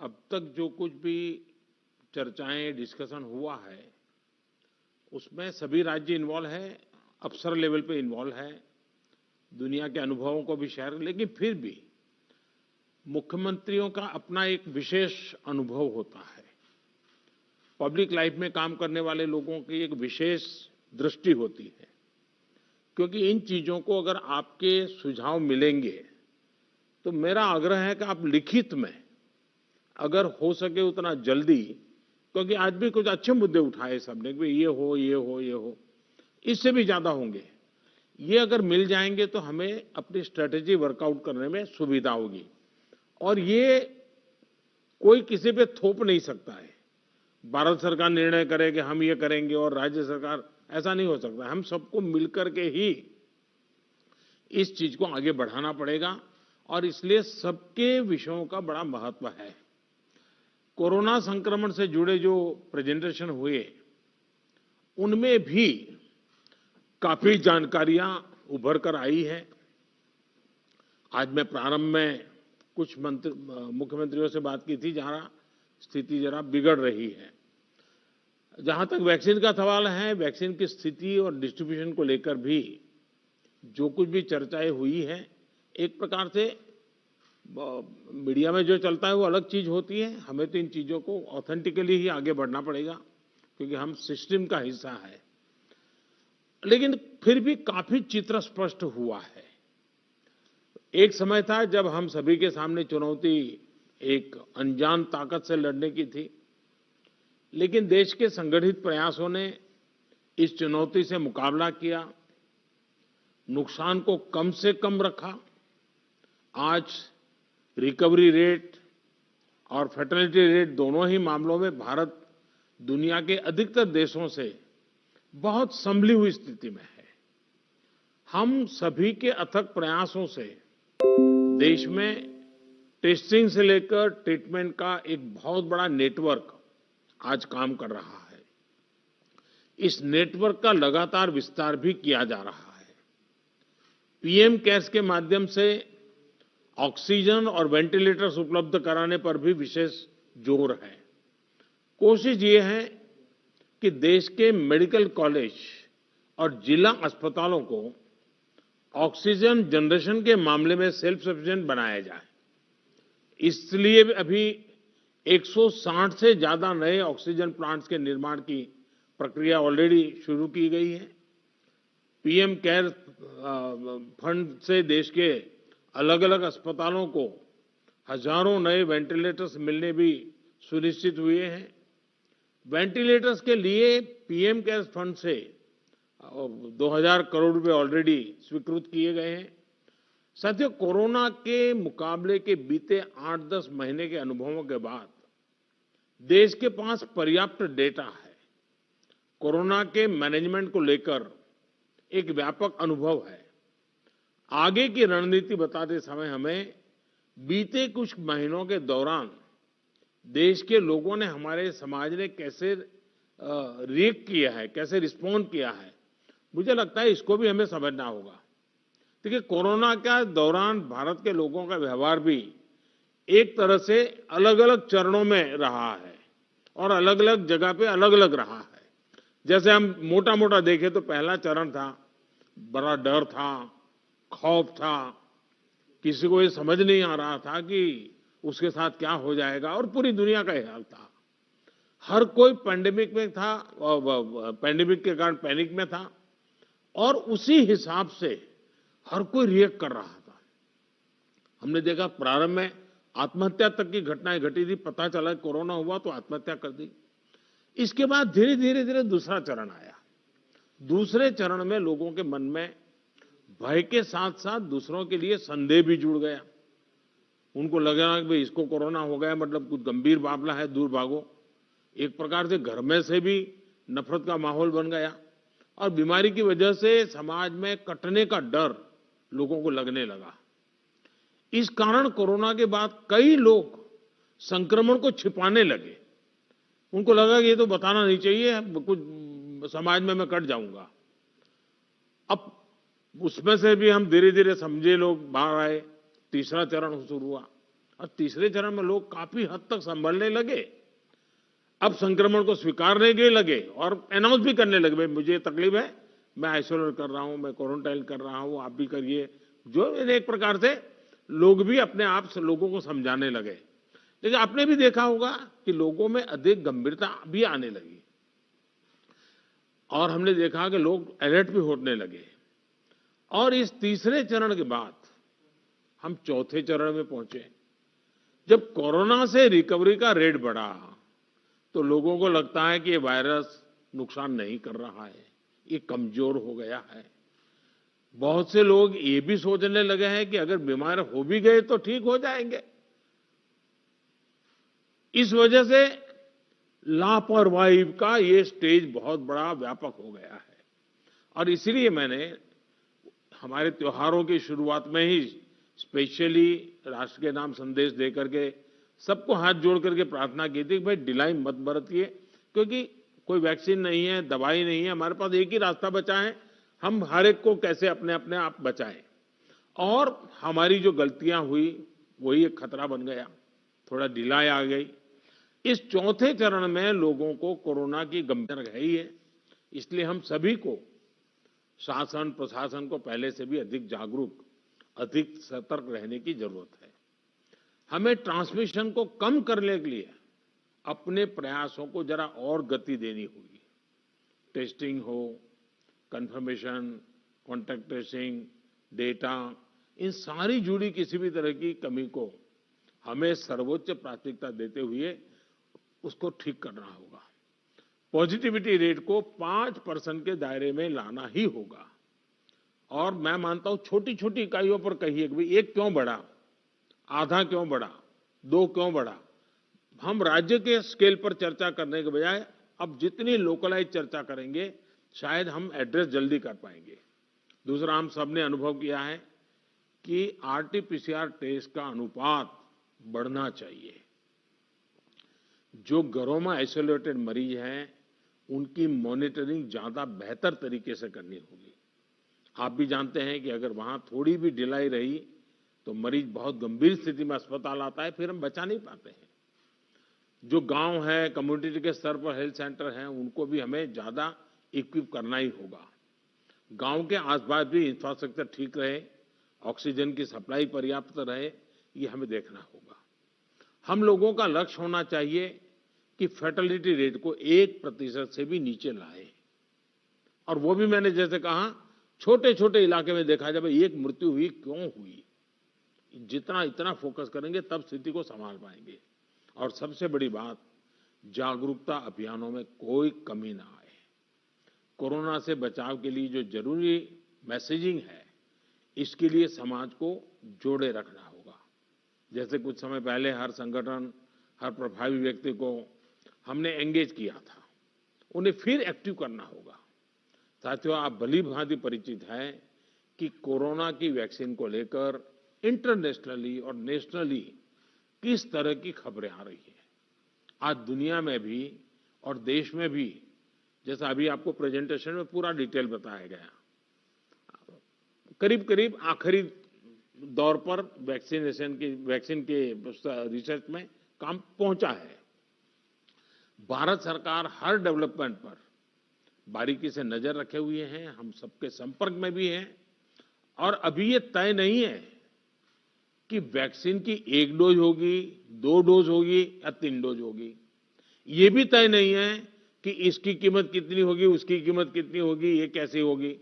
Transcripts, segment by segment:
अब तक जो कुछ भी चर्चाएं डिस्कशन हुआ है उसमें सभी राज्य इन्वॉल्व हैं, अफसर लेवल पे इन्वॉल्व है, दुनिया के अनुभवों को भी शेयर, लेकिन फिर भी मुख्यमंत्रियों का अपना एक विशेष अनुभव होता है। पब्लिक लाइफ में काम करने वाले लोगों की एक विशेष दृष्टि होती है, क्योंकि इन चीजों को अगर आपके सुझाव मिलेंगे तो मेरा आग्रह है कि आप लिखित में अगर हो सके उतना जल्दी, क्योंकि आज भी कुछ अच्छे मुद्दे उठाए सबने कि ये हो ये हो ये हो, इससे भी ज्यादा होंगे। ये अगर मिल जाएंगे तो हमें अपनी स्ट्रेटेजी वर्कआउट करने में सुविधा होगी। और ये कोई किसी पे थोप नहीं सकता है। भारत सरकार निर्णय करे कि हम ये करेंगे और राज्य सरकार, ऐसा नहीं हो सकता। हम सबको मिलकर के ही इस चीज को आगे बढ़ाना पड़ेगा और इसलिए सबके विषयों का बड़ा महत्व है। कोरोना संक्रमण से जुड़े जो प्रेजेंटेशन हुए उनमें भी काफी जानकारियां उभर कर आई है। आज मैं प्रारंभ में कुछ मुख्यमंत्रियों से बात की थी जहां स्थिति जरा बिगड़ रही है। जहां तक वैक्सीन का सवाल है, वैक्सीन की स्थिति और डिस्ट्रीब्यूशन को लेकर भी जो कुछ भी चर्चाएं हुई है, एक प्रकार से मीडिया में जो चलता है वो अलग चीज होती है। हमें तो इन चीजों को ऑथेंटिकली ही आगे बढ़ना पड़ेगा, क्योंकि हम सिस्टम का हिस्सा है। लेकिन फिर भी काफी चित्र स्पष्ट हुआ है। एक समय था जब हम सभी के सामने चुनौती एक अनजान ताकत से लड़ने की थी, लेकिन देश के संगठित प्रयासों ने इस चुनौती से मुकाबला किया, नुकसान को कम से कम रखा। आज रिकवरी रेट और फैटेलिटी रेट दोनों ही मामलों में भारत दुनिया के अधिकतर देशों से बहुत संभली हुई स्थिति में है। हम सभी के अथक प्रयासों से देश में टेस्टिंग से लेकर ट्रीटमेंट का एक बहुत बड़ा नेटवर्क आज काम कर रहा है। इस नेटवर्क का लगातार विस्तार भी किया जा रहा है। पीएम केयर्स के माध्यम से ऑक्सीजन और वेंटिलेटर्स उपलब्ध कराने पर भी विशेष जोर है। कोशिश ये है कि देश के मेडिकल कॉलेज और जिला अस्पतालों को ऑक्सीजन जनरेशन के मामले में सेल्फ सफिशिएंट बनाया जाए। इसलिए अभी 160 से ज्यादा नए ऑक्सीजन प्लांट्स के निर्माण की प्रक्रिया ऑलरेडी शुरू की गई है। पीएम केयर फंड से देश के अलग अलग अस्पतालों को हजारों नए वेंटिलेटर्स मिलने भी सुनिश्चित हुए हैं। वेंटिलेटर्स के लिए पीएम केयर्स फंड से 2000 करोड़ रुपए ऑलरेडी स्वीकृत किए गए हैं। साथियों, कोरोना के मुकाबले के बीते 8-10 महीने के अनुभवों के बाद देश के पास पर्याप्त डेटा है। कोरोना के मैनेजमेंट को लेकर एक व्यापक अनुभव है। आगे की रणनीति बताते समय हमें बीते कुछ महीनों के दौरान देश के लोगों ने, हमारे समाज ने कैसे रिएक्ट किया है, कैसे रिस्पॉन्ड किया है, मुझे लगता है इसको भी हमें समझना होगा। देखिए, कोरोना के दौरान भारत के लोगों का व्यवहार भी एक तरह से अलग अलग चरणों में रहा है और अलग अलग जगह पे अलग अलग रहा है। जैसे हम मोटा मोटा देखें तो पहला चरण था, बड़ा डर था, खौफ था, किसी को ये समझ नहीं आ रहा था कि उसके साथ क्या हो जाएगा, और पूरी दुनिया का ये हाल था। हर कोई पैंडेमिक में था, पैंडेमिक के कारण पैनिक में था और उसी हिसाब से हर कोई रिएक्ट कर रहा था। हमने देखा प्रारंभ में आत्महत्या तक की घटनाएं घटी थी। पता चला कोरोना हुआ तो आत्महत्या कर दी। इसके बाद धीरे धीरे धीरे दूसरा चरण आया। दूसरे चरण में लोगों के मन में भय के साथ साथ दूसरों के लिए संदेह भी जुड़ गया। उनको लगा कि भाई इसको कोरोना हो गया, मतलब कुछ गंभीर मामला है, दूर भागो। एक प्रकार से घर में से भी नफरत का माहौल बन गया और बीमारी की वजह से समाज में कटने का डर लोगों को लगने लगा। इस कारण कोरोना के बाद कई लोग संक्रमण को छिपाने लगे। उनको लगा कि ये तो बताना नहीं चाहिए, कुछ समाज में मैं कट जाऊंगा। अब उसमें से भी हम धीरे धीरे समझे लोग बाहर आए। तीसरा चरण शुरू हुआ। और तीसरे चरण में लोग काफी हद तक संभलने लगे, अब संक्रमण को स्वीकारने के लगे और अनाउंस भी करने लगे, भाई मुझे तकलीफ है, मैं आइसोलेट कर रहा हूं, मैं क्वारंटाइन कर रहा हूं, आप भी करिए। जो एक प्रकार से लोग भी अपने आप से लोगों को समझाने लगे। लेकिन आपने भी देखा होगा कि लोगों में अधिक गंभीरता भी आने लगी और हमने देखा कि लोग अलर्ट भी होने लगे। और इस तीसरे चरण के बाद हम चौथे चरण में पहुंचे। जब कोरोना से रिकवरी का रेट बढ़ा तो लोगों को लगता है कि ये वायरस नुकसान नहीं कर रहा है, ये कमजोर हो गया है। बहुत से लोग ये भी सोचने लगे हैं कि अगर बीमार हो भी गए तो ठीक हो जाएंगे। इस वजह से लापरवाही का ये स्टेज बहुत बड़ा व्यापक हो गया है। और इसलिए मैंने हमारे त्योहारों की शुरुआत में ही स्पेशली राष्ट्र के नाम संदेश दे करके सबको हाथ जोड़ करके प्रार्थना की थी कि भाई ढिलाई मत बरतिए, क्योंकि कोई वैक्सीन नहीं है, दवाई नहीं है, हमारे पास एक ही रास्ता बचा है, हम हर एक को कैसे अपने अपने आप बचाएं। और हमारी जो गलतियां हुई वही एक खतरा बन गया, थोड़ा ढिलाई आ गई। इस चौथे चरण में लोगों को कोरोना की गंभीरता है ही है, इसलिए हम सभी को, शासन प्रशासन को पहले से भी अधिक जागरूक, अधिक सतर्क रहने की जरूरत है। हमें ट्रांसमिशन को कम करने के लिए अपने प्रयासों को जरा और गति देनी होगी। टेस्टिंग हो, कंफर्मेशन, कॉन्टैक्ट ट्रेसिंग, डेटा, इन सारी जुड़ी किसी भी तरह की कमी को हमें सर्वोच्च प्राथमिकता देते हुए उसको ठीक करना होगा। पॉजिटिविटी रेट को 5% के दायरे में लाना ही होगा। और मैं मानता हूं छोटी छोटी इकाइयों पर कहिए कि भाई एक क्यों बढ़ा, आधा क्यों बढ़ा, 2 क्यों बढ़ा। हम राज्य के स्केल पर चर्चा करने के बजाय अब जितनी लोकलाइज चर्चा करेंगे शायद हम एड्रेस जल्दी कर पाएंगे। दूसरा, हम सबने अनुभव किया है कि आरटीपीसीआर टेस्ट का अनुपात बढ़ना चाहिए। जो घरों में आइसोलेटेड मरीज हैं उनकी मॉनिटरिंग ज्यादा बेहतर तरीके से करनी होगी। आप भी जानते हैं कि अगर वहां थोड़ी भी ढिलाई रही तो मरीज बहुत गंभीर स्थिति में अस्पताल आता है, फिर हम बचा नहीं पाते हैं। जो गांव है, कम्युनिटी के स्तर पर हेल्थ सेंटर हैं, उनको भी हमें ज्यादा इक्विप करना ही होगा। गांव के आसपास भी इंफ्रास्ट्रक्चर ठीक रहे, ऑक्सीजन की सप्लाई पर्याप्त रहे, ये हमें देखना होगा। हम लोगों का लक्ष्य होना चाहिए कि फैटेलिटी रेट को 1% से भी नीचे लाए। और वो भी मैंने जैसे कहा, छोटे छोटे इलाके में देखा जाए एक मृत्यु हुई क्यों हुई, जितना इतना फोकस करेंगे तब स्थिति को संभाल पाएंगे। और सबसे बड़ी बात, जागरूकता अभियानों में कोई कमी ना आए। कोरोना से बचाव के लिए जो जरूरी मैसेजिंग है, इसके लिए समाज को जोड़े रखना होगा। जैसे कुछ समय पहले हर संगठन, हर प्रभावी व्यक्ति को हमने एंगेज किया था, उन्हें फिर एक्टिव करना होगा। साथियों, आप भली भांति परिचित हैं कि कोरोना की वैक्सीन को लेकर इंटरनेशनली और नेशनली किस तरह की खबरें आ रही हैं। आज दुनिया में भी और देश में भी, जैसा अभी आपको प्रेजेंटेशन में पूरा डिटेल बताया गया, करीब करीब आखिरी दौर पर वैक्सीन के रिसर्च में काम पहुंचा है। भारत सरकार हर डेवलपमेंट पर बारीकी से नजर रखे हुए हैं, हम सबके संपर्क में भी हैं। और अभी ये तय नहीं है कि वैक्सीन की 1 डोज होगी, 2 डोज होगी या 3 डोज होगी। ये भी तय नहीं है कि इसकी कीमत कितनी होगी, उसकी कीमत कितनी होगी, ये कैसे होगी।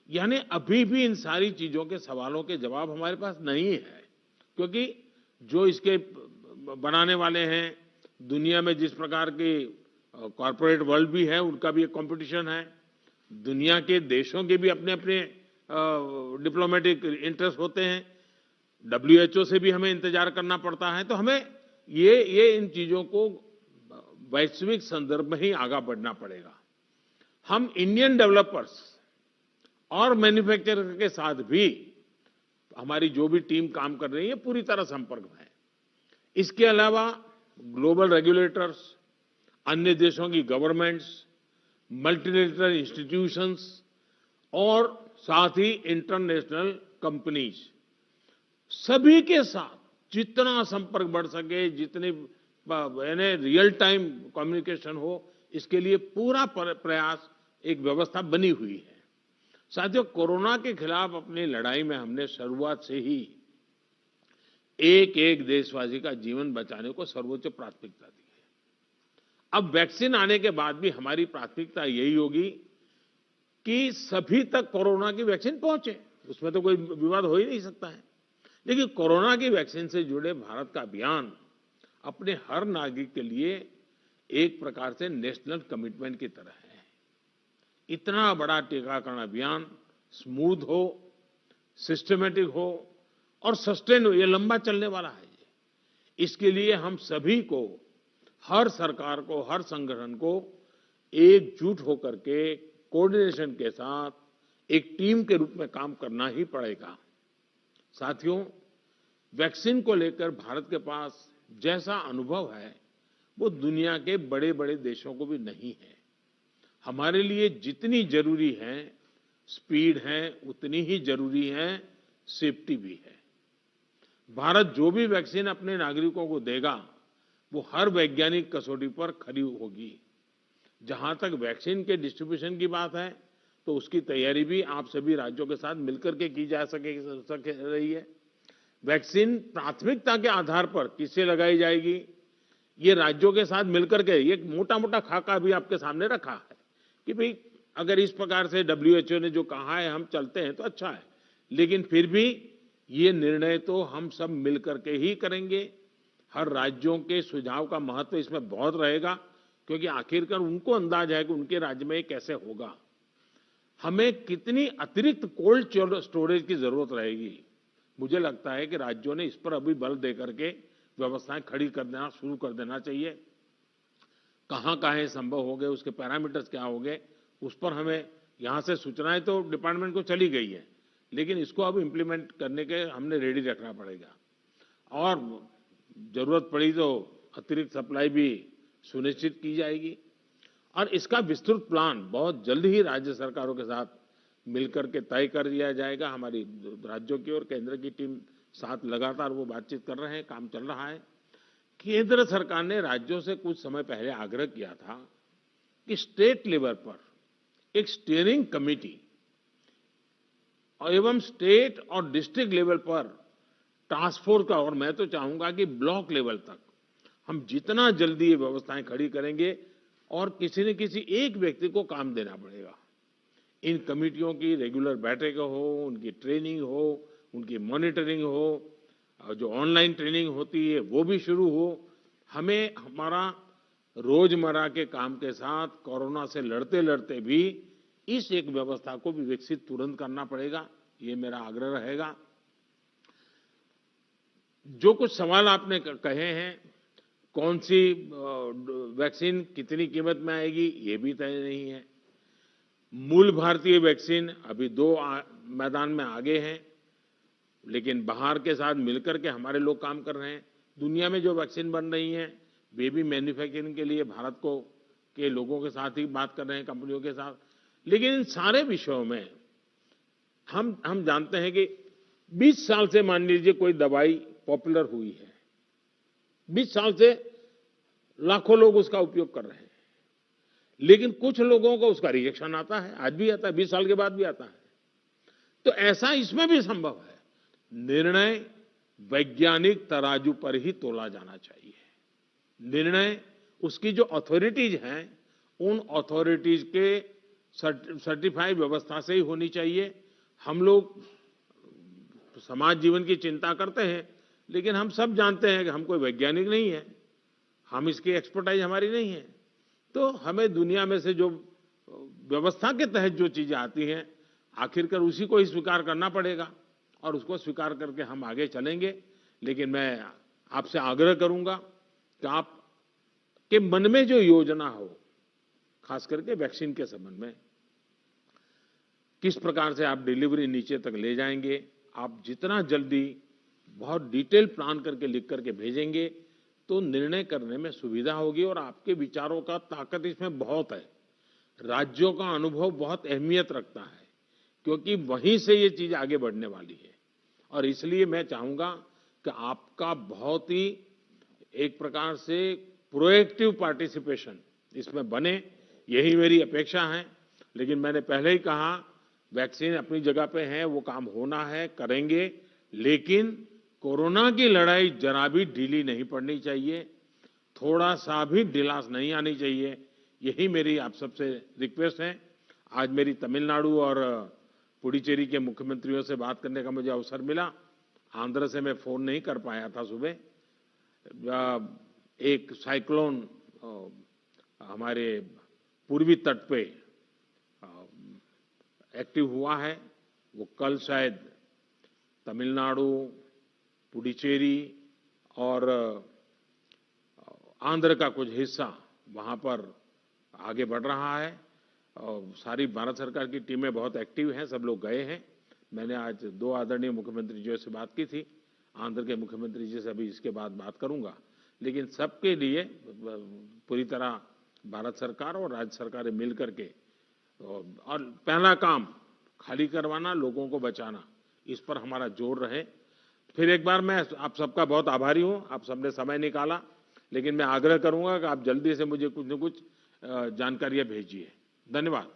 यानी अभी भी इन सारी चीजों के सवालों के जवाब हमारे पास नहीं है, क्योंकि जो इसके बनाने वाले हैं, दुनिया में जिस प्रकार की कॉर्पोरेट वर्ल्ड भी है, उनका भी एक कंपटीशन है। दुनिया के देशों के भी अपने अपने डिप्लोमेटिक इंटरेस्ट होते हैं। WHO से भी हमें इंतजार करना पड़ता है। तो हमें ये इन चीजों को वैश्विक संदर्भ में ही आगे बढ़ना पड़ेगा। हम इंडियन डेवलपर्स और मैन्युफैक्चरर के साथ भी हमारी जो भी टीम काम कर रही है पूरी तरह संपर्क में है। इसके अलावा ग्लोबल रेगुलेटर्स, अन्य देशों की गवर्नमेंट्स, मल्टीलेटरल इंस्टीट्यूशंस और साथ ही इंटरनेशनल कंपनीज, सभी के साथ जितना संपर्क बढ़ सके, जितनी यानी रियल टाइम कम्युनिकेशन हो, इसके लिए पूरा प्रयास, एक व्यवस्था बनी हुई है। साथियों, कोरोना के खिलाफ अपनी लड़ाई में हमने शुरुआत से ही एक एक देशवासी का जीवन बचाने को सर्वोच्च प्राथमिकता दी है। अब वैक्सीन आने के बाद भी हमारी प्राथमिकता यही होगी कि सभी तक कोरोना की वैक्सीन पहुंचे, उसमें तो कोई विवाद हो ही नहीं सकता है। लेकिन कोरोना की वैक्सीन से जुड़े भारत का अभियान अपने हर नागरिक के लिए एक प्रकार से नेशनल कमिटमेंट की तरह है। इतना बड़ा टीकाकरण अभियान स्मूथ हो, सिस्टमैटिक हो और सस्टेन हो, ये लंबा चलने वाला है। इसके लिए हम सभी को, हर सरकार को, हर संगठन को एकजुट होकर के कोऑर्डिनेशन के साथ एक टीम के रूप में काम करना ही पड़ेगा। साथियों, वैक्सीन को लेकर भारत के पास जैसा अनुभव है वो दुनिया के बड़े-बड़े देशों को भी नहीं है। हमारे लिए जितनी जरूरी है स्पीड है, उतनी ही जरूरी है सेफ्टी भी है। भारत जो भी वैक्सीन अपने नागरिकों को देगा वो हर वैज्ञानिक कसौटी पर खरी होगी। जहां तक वैक्सीन के डिस्ट्रीब्यूशन की बात है तो उसकी तैयारी भी आप सभी राज्यों के साथ मिलकर के की जा सके रही है। वैक्सीन प्राथमिकता के आधार पर किसे लगाई जाएगी, ये राज्यों के साथ मिलकर के एक मोटा-मोटा खाका भी आपके सामने रखा है कि भाई अगर इस प्रकार से WHO ने जो कहा है हम चलते हैं तो अच्छा है, लेकिन फिर भी ये निर्णय तो हम सब मिलकर के ही करेंगे। हर राज्यों के सुझाव का महत्व इसमें बहुत रहेगा, क्योंकि आखिरकार उनको अंदाज है कि उनके राज्य में ये कैसे होगा। हमें कितनी अतिरिक्त कोल्ड स्टोरेज की जरूरत रहेगी, मुझे लगता है कि राज्यों ने इस पर अभी बल देकर के व्यवस्थाएं खड़ी कर देना शुरू कर देना चाहिए। कहाँ-कहाँ ये संभव हो गए, उसके पैरामीटर्स क्या हो गए, उस पर हमें यहाँ से सूचनाएं तो डिपार्टमेंट को चली गई है, लेकिन इसको अब इम्प्लीमेंट करने के हमने रेडी रखना पड़ेगा। और जरूरत पड़ी तो अतिरिक्त सप्लाई भी सुनिश्चित की जाएगी और इसका विस्तृत प्लान बहुत जल्द ही राज्य सरकारों के साथ मिलकर के तय कर दिया जाएगा। हमारी राज्यों की और केंद्र की टीम साथ लगातार वो बातचीत कर रहे हैं, काम चल रहा है। केंद्र सरकार ने राज्यों से कुछ समय पहले आग्रह किया था कि स्टेट लेवल पर एक स्टीयरिंग कमेटी एवं स्टेट और डिस्ट्रिक्ट लेवल पर टास्क फोर्स का, और मैं तो चाहूंगा कि ब्लॉक लेवल तक हम जितना जल्दी ये व्यवस्थाएं खड़ी करेंगे और किसी न किसी एक व्यक्ति को काम देना पड़ेगा। इन कमेटियों की रेगुलर बैठकें हो, उनकी ट्रेनिंग हो, उनकी मॉनिटरिंग हो, और जो ऑनलाइन ट्रेनिंग होती है वो भी शुरू हो। हमें हमारा रोजमर्रा के काम के साथ कोरोना से लड़ते लड़ते भी इस एक व्यवस्था को भी विकसित तुरंत करना पड़ेगा, ये मेरा आग्रह रहेगा। जो कुछ सवाल आपने कहे हैं, कौन सी वैक्सीन कितनी कीमत में आएगी, ये भी तय नहीं है। मूल भारतीय वैक्सीन अभी 2 मैदान में आगे हैं, लेकिन बाहर के साथ मिलकर के हमारे लोग काम कर रहे हैं। दुनिया में जो वैक्सीन बन रही हैं वे भी मैन्युफैक्चरिंग के लिए भारत को के लोगों के साथ ही बात कर रहे हैं, कंपनियों के साथ। लेकिन इन सारे विषयों में हम जानते हैं कि 20 साल से मान लीजिए कोई दवाई पॉपुलर हुई है, 20 साल से लाखों लोग उसका उपयोग कर रहे हैं, लेकिन कुछ लोगों को उसका रिएक्शन आता है, आज भी आता है, 20 साल के बाद भी आता है। तो ऐसा इसमें भी संभव है। निर्णय वैज्ञानिक तराजू पर ही तोला जाना चाहिए। निर्णय उसकी जो अथॉरिटीज हैं उन अथॉरिटीज के सर्टिफाइड व्यवस्था से ही होनी चाहिए। हम लोग समाज जीवन की चिंता करते हैं, लेकिन हम सब जानते हैं कि हम कोई वैज्ञानिक नहीं है, हम इसकी एक्सपर्टाइज हमारी नहीं है। तो हमें दुनिया में से जो व्यवस्था के तहत जो चीजें आती हैं, आखिरकार उसी को ही स्वीकार करना पड़ेगा और उसको स्वीकार करके हम आगे चलेंगे। लेकिन मैं आपसे आग्रह करूंगा कि आप के मन में जो योजना हो, खास करके वैक्सीन के संबंध में, किस प्रकार से आप डिलीवरी नीचे तक ले जाएंगे, आप जितना जल्दी बहुत डिटेल प्लान करके लिख करके भेजेंगे तो निर्णय करने में सुविधा होगी। और आपके विचारों का ताकत इसमें बहुत है। राज्यों का अनुभव बहुत अहमियत रखता है, क्योंकि वहीं से ये चीज आगे बढ़ने वाली है। और इसलिए मैं चाहूंगा कि आपका बहुत ही एक प्रकार से प्रोएक्टिव पार्टिसिपेशन इसमें बने, यही मेरी अपेक्षा है। लेकिन मैंने पहले ही कहा, वैक्सीन अपनी जगह पे है, वो काम होना है, करेंगे, लेकिन कोरोना की लड़ाई जरा भी ढीली नहीं पड़नी चाहिए, थोड़ा सा भी ढिलास नहीं आनी चाहिए। यही मेरी आप सबसे रिक्वेस्ट है। आज मेरी तमिलनाडु और पुडुचेरी के मुख्यमंत्रियों से बात करने का मुझे अवसर मिला। आंध्र से मैं फोन नहीं कर पाया था सुबह। एक साइक्लोन हमारे पूर्वी तट पे एक्टिव हुआ है, वो कल शायद तमिलनाडु, पुडुचेरी और आंध्र का कुछ हिस्सा वहाँ पर आगे बढ़ रहा है। और सारी भारत सरकार की टीमें बहुत एक्टिव हैं, सब लोग गए हैं। मैंने आज 2 आदरणीय मुख्यमंत्री जी से बात की थी, आंध्र के मुख्यमंत्री जी से अभी इसके बाद बात करूंगा। लेकिन सबके लिए पूरी तरह भारत सरकार और राज्य सरकारें मिल करके, और पहला काम खाली करवाना, लोगों को बचाना, इस पर हमारा जोर रहे। फिर एक बार मैं आप सबका बहुत आभारी हूँ, आप सबने समय निकाला। लेकिन मैं आग्रह करूंगा कि आप जल्दी से मुझे कुछ न कुछ जानकारियां भेजिए। धन्यवाद।